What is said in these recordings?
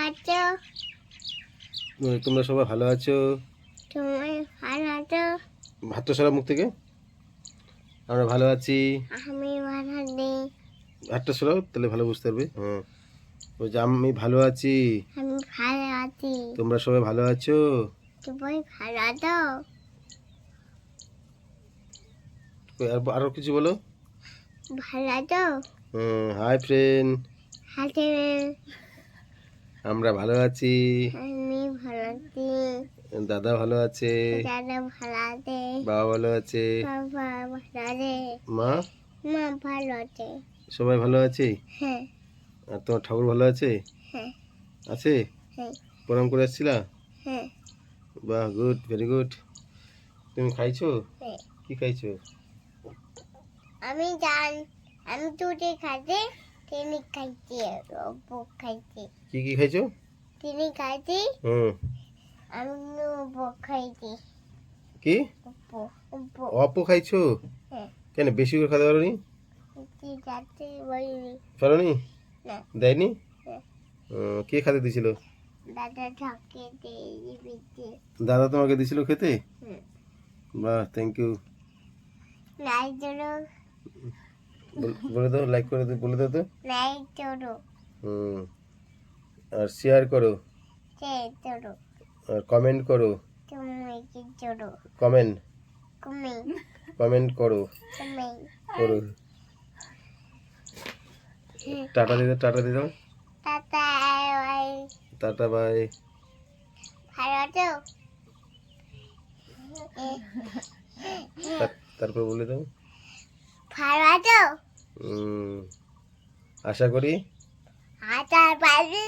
আছো? তোমরা সবাই ভালো আছো? তুমি ভালো আছো? ভাতটা সরা মুখ থেকে। আমরা ভালো আছি। আমি ভালো নেই। হাতটা সরাও, তাহলে ভালো বুঝতে পারবে। হ্যাঁ, ওই যে আমি ভালো আছি। আমি ভালো আছি। তোমরা সবাই ভালো আছো? তুমি ভালো আছো? আরো কিছু বলো। ভালো আছো? হাই ফ্রেন্ড, হাতে আমরা ভালো আছি। আমি ভালো আছি। দাদা ভালো আছে, দাদা ভালো আছে, বাবা ভালো আছে, বাবা ভালো আছে, মা মা ভালো আছে। সবাই ভালো আছে। হ্যাঁ আর তোমার ঠাকুর ভালো আছে? হ্যাঁ আছে। হ্যাঁ প্রণাম করে আসছিলা? হ্যাঁ বাহ, গুড, ভেরি গুড। তুমি খাইছো? হ্যাঁ। কি খাইছো? আমি দুটি খাইছি, তিনি খাইছি, অপু খাইছি। কি কি খাইছো? তিনি খাইছি, হুম। আমি অপু খাইছি। কি অপু অপু অপো খাইছো? হ্যাঁ। কেন বেশি করে খাতে পারোনি? ঠিক আছে বলিনি পারোনি? না। দেয়নি? হ্যাঁ। কে খেতে দিছিল? দাদা ঠকে দিয়ে দিচ্ছে। দাদা তোমাকে দিছিল খেতে? হুম। বাহ, থ্যাংক ইউ। নাই চলো, বলে দাও, লাইক করে দাও, বলে দাও তো। নাই চলো, হুম। আর শেয়ার করো, সে চলো, আর কমেন্ট করো। তুমি কি চলো, কমেন্ট তুমি কমেন্ট করো তুমি করো। টাটা দিয়ে দাও, টাটা দিয়ে দাও। Tata bye. Tata bye. ভালো আছো? তারপর বলে দাও। ভালো আছো? হুম। আশা করি, আচার পাবি?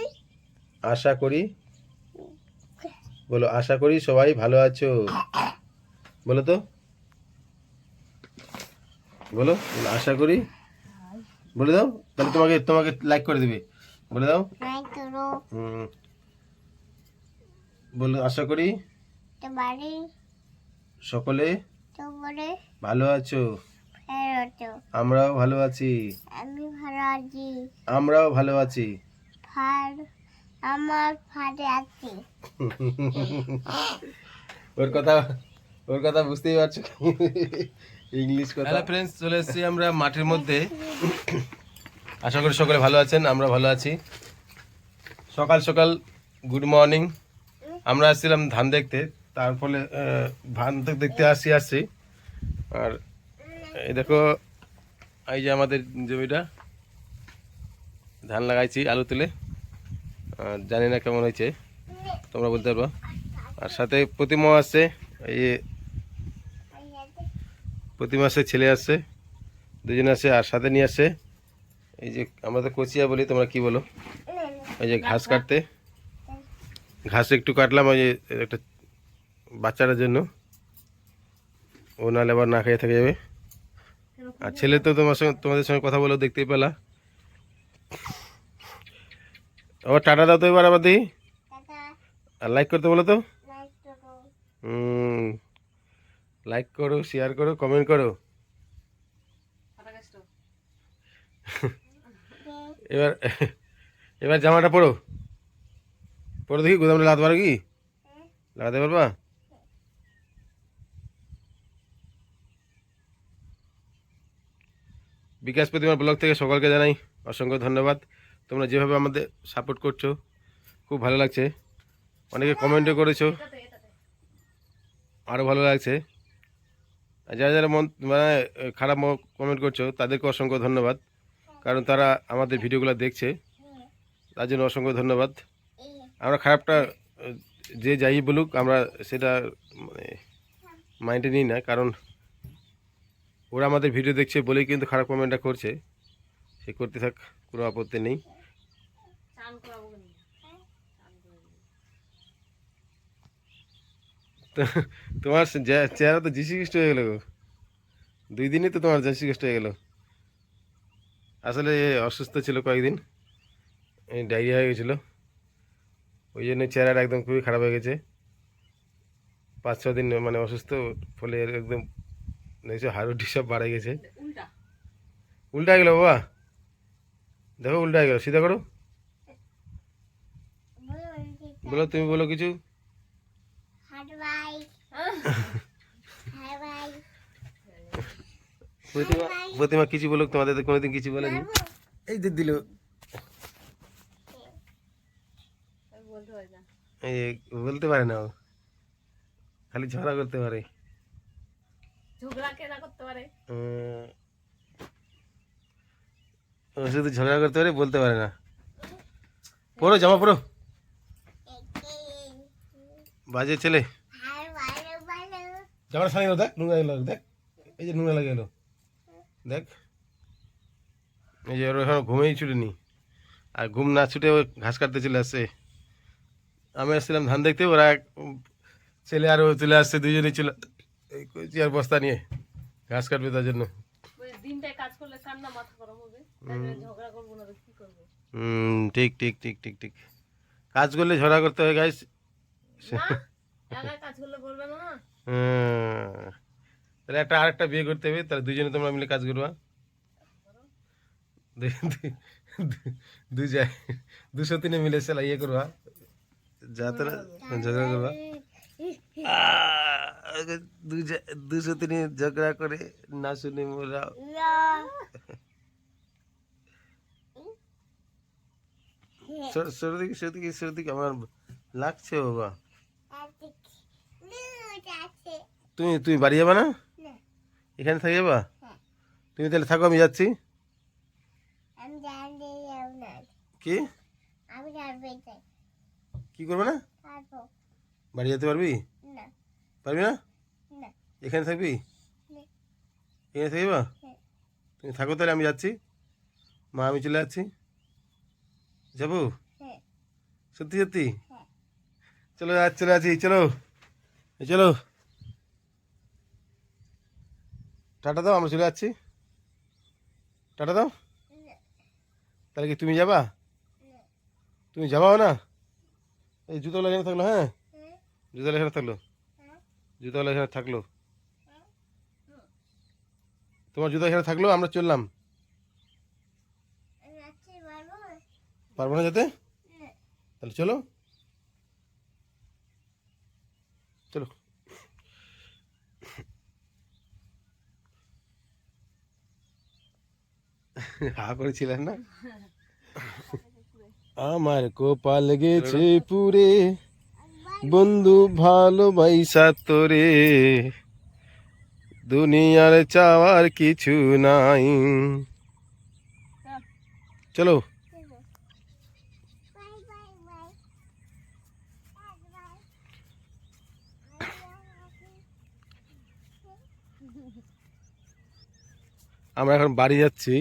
আশা করি, বলো আশা করি সবাই ভালো আছো। বলো তো, বলো বলো, আশা করি। বলে দাও, তাহলে তোমাকে তোমাকে লাইক করে দিবে। বলে দাও। নাই চলো, হুম। বলো আশা করি তোমারি সকলে তোমারে ভালো আছো। ভালো আছো? আমরাও ভালো আছি। আমি ভালো আছি। আমরাও ভালো আছি। ফার আমার ফাটে আছি। ওর কথা, ওর কথা বুঝতেই পারছো, ইংলিশ কথা। হ্যালো ফ্রেন্ডস, চলে এসেছি আমরা মাঠের মধ্যে। আশা করি সকলে ভালো আছেন, আমরা ভালো আছি। সকাল সকাল গুড মর্নিং। আমরা আসছিলাম ধান দেখতে, তার ফলে ধান দেখতে আসছি। আর এই দেখো, এই যে আমাদের জমিটা, ধান লাগাইছি আলু তুলে। আর জানি না কেমন হয়েছে, তোমরা বলতে পারবা। আর সাথে প্রতিমা আসছে, এই যে প্রতিমা আসছে, ছেলে আসছে, দুজনে আসছে। আর সাথে নিয়ে আসছে এই যে, আমরা তো কচিয়া বলি, তোমরা কি বলো, ওই যে ঘাস কাটতে। ঘাস একটু কাটলাম ওই যে একটা বাচ্চাটার জন্য, ও নাহলে আবার না খেয়ে থেকে যাবে। আর ছেলে তো তোমাদের সঙ্গে কথা বলেও দেখতেই পেলা। আবার টাটা দাও তো এবার, আবার দেখি। টাটা, আর লাইক করতে বলো তো। লাইক করো। লাইক করো, শেয়ার করো, কমেন্ট করো। এবার এবার জামাটা পরো, পরে দেখি গোদামটা লাগাতে পারো কি? লাগাতে পারবা? বিকাশ প্রতিমা ব্লগ থেকে সকলকে জানাই অসংখ্য ধন্যবাদ। তোমরা যেভাবে আমাদের সাপোর্ট করছো, খুব ভালো লাগছে। অনেকে কমেন্টও করেছো, আরও ভালো লাগছে। আর যারা যারা মন মানে খারাপ কমেন্ট করছো, তাদেরকে অসংখ্য ধন্যবাদ, কারণ তারা আমাদের ভিডিওগুলো দেখছে, তার জন্য অসংখ্য ধন্যবাদ। আমরা খারাপটা যে যাই বলুক, আমরা সেটা মানে মাইন্ডে নিই না, কারণ ওরা আমাদের ভিডিও দেখছে বলেই কিন্তু খারাপ কমেন্টটা করছে। সে করতে থাক, কোনো আপত্তি নেই। তো তোমার চেহারা তো যীশু খ্রিস্ট হয়ে গেল গো। 2 দিনই তো তোমার যীশু খ্রিস্ট হয়ে গেল। আসলে অসুস্থ ছিল কয়েকদিন, ডায়রিয়া হয়ে গেছিলো, ওই জন্য চেহারাটা একদম খুবই খারাপ হয়ে গেছে। 5-6 দিন মানে অসুস্থ, ফলে একদম দেখছো হাড়ুটি সব বাড়ে গেছে। উল্টা হয়ে গেলো বাবা, দেখো উল্টা হয়ে গেলো, সিধা করো। বলো, তুমি বলো কিছু। হাট ভাই হাট ভাই প্রতিমা প্রতিমা কিছু বলুক, তোমাদের তো কোনোদিন কিছু বলেনি। এই যে দিল, এই বলতে পারে না ও, খালি ঝগড়া করতে পারে। ও শুধু ঝগড়া করতে পারে, বলতে পারে না। পড়ো, জামা পড়ো, বাজে ছেলে। হাট ভালো ভালো জামাটা ছাড়িয়ে গেলো, দেখ নোংরা গেলো, দেখ এই যে নোংরা লাগে গেলো, দেখ এই যে ওর এখন ঘুমেই ছুটিনি, আর ঘুম না ছুটে ও ঘাস কাটতে চলে আসছে। আমি আসছিলাম ধান দেখতে, ওরা ছেলে আর ও চলে আসছে, দুজনেই চলে এই কচি আর বস্তা নিয়ে ঘাস কাটবে তার জন্য। ঠিক ঠিক ঠিক ঠিক ঠিক, কাজ করলে ঝগড়া করতে হয় গাইস। তাহলে আরেকটা বিয়ে করতে হবে, তাহলে দুজনে তোমরা মিলে কাজ করবা, দুশো তিনে মিলে সেলাই ইয়ে করবা, যাতে না ঝগড়া করবা। দুশো তিনে ঝগড়া করে না শুনে মোরা। সর্দি সর্দি সর্দি আমার লাগছে বাবা। তুমি তুমি বাড়ি যাবা না, এখানে থেকে যাবা? তুমি তাহলে থাকো, আমি যাচ্ছি। আমি জানতে যাব না কি আমি যাবে চাই কি করবে না? থাকো বাড়ি যেতে পারবি? না পারবি না? না এখানে থাকবি? না এখানে থাকবা? হ্যাঁ। তুমি থাকো তাহলে, আমি যাচ্ছি। মা আমি চলে যাচ্ছি, যাবো? হ্যাঁ সত্যি সত্যি? হ্যাঁ চলো চলে আছি, চলো এই চলো, টাটা দাও, আমরা চলে যাচ্ছি, টাটা দাও। না তাহলে কি তুমি যাবা? না তুমি যাবাও না? এই জুতোগুলো এখানে থাকলো, হ্যাঁ হ্যাঁ জুতোগুলো এখানে থাকলো, হ্যাঁ জুতোগুলো এখানে থাকলো, হ্যাঁ তোমার জুতো এখানে থাকলো, আমরা চললাম। আমি আছি বাবু পারবো না যেতে? না তাহলে চলো, চলো। হা করেছিলেন না? আমার কপাল গেছে পুরে, বন্ধু ভালোবাসা তোরে, দুনিয়ার চাওয়ার কিছু নাই। চলো। বাই বাই বাই বাই আমরা এখন বাড়ি যাচ্ছি,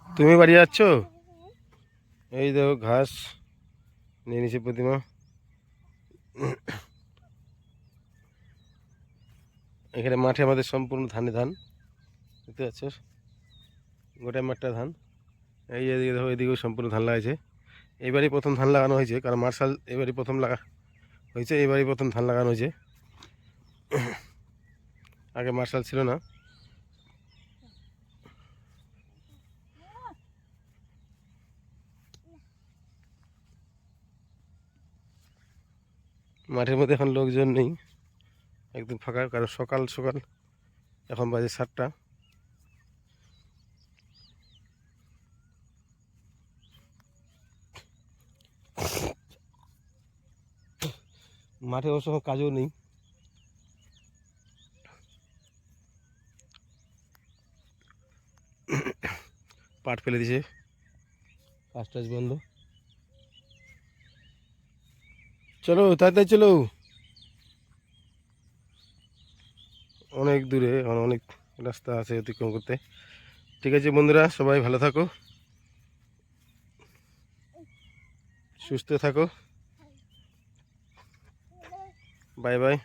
তুমি বাড়ি যাচ্ছ? এই দেখো ঘাস নিয়ে নিছে প্রতিমা, এখানে মাঠে আমাদের সম্পূর্ণ ধানে ধান দেখতে পাচ্ছ, গোটাই মাঠটা ধান। এই এদিকে দেখো, এদিকেও সম্পূর্ণ ধান লাগাইছে। এবারই প্রথম ধান লাগানো হয়েছে, কারণ মার্শাল এবারই প্রথম লাগা হয়েছে, এবারই প্রথম ধান লাগানো হয়েছে, আগে মার্শাল ছিল না। মাঠের মধ্যে এখন লোকজন নেই, একদম ফাঁকা, কারণ সকাল সকাল এখন বাজে 7টা। মাঠে অবশ্য কাজও নেই, পাট ফেলে দিয়েছে, কাজ টাজ বন্ধ। চলো তাড়াতাড়ি চলো, অনেক দূরে, অনেক রাস্তা আছে অতিক্রম করতে। ঠিক আছে বন্ধুরা, সবাই ভালো থাকো, সুস্থ থাকো, বাই বাই।